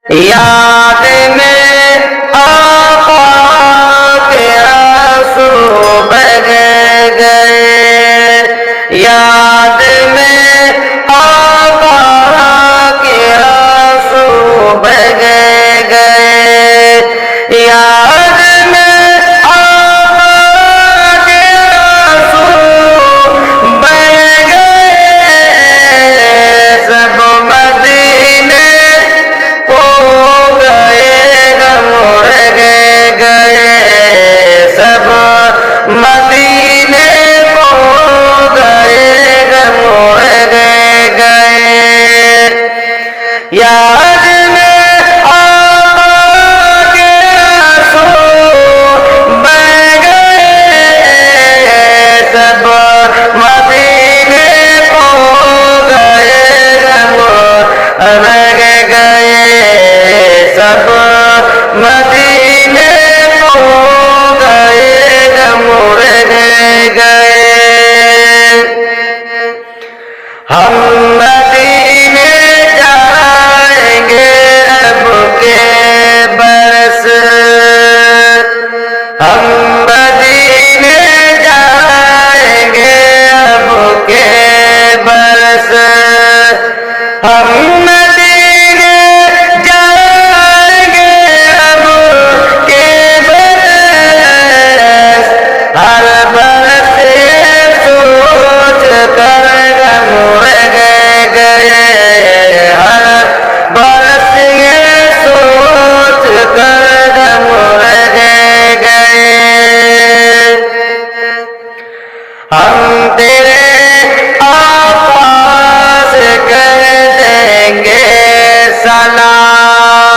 یاد میں آقا کے آنسو بہہ گئے، یاد میں آقا کے آنسو بہہ گئے، یاد میں آقا کے آنسو بہہ گئے، سب مدینے سب مدینے کو گئے گئے، یاد میں آقا کے آنسو بہہ گئے، سب مدینے کو گئے گئے، سب مدینے ہم مدینے جائیں گے اب کے برس، ہم مدینے جائیں گے اب کے برس، ہم مدینے جائیں گے اب کے برس، ہر برس سوچ کر ہم تیرے آقا سے کر دیں گے سلام،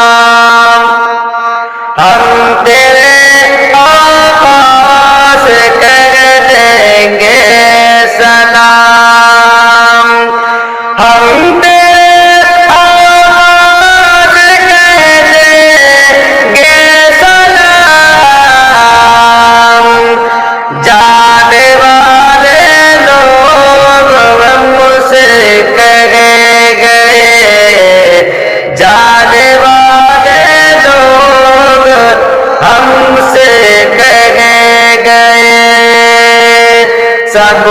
ہم تیرے آقا سے کر دیں گے سلام، ہم تیرے آقا سے کر دیں گے سلام، جانے جانے والے لوگ ہم سے کہہ گئے، سب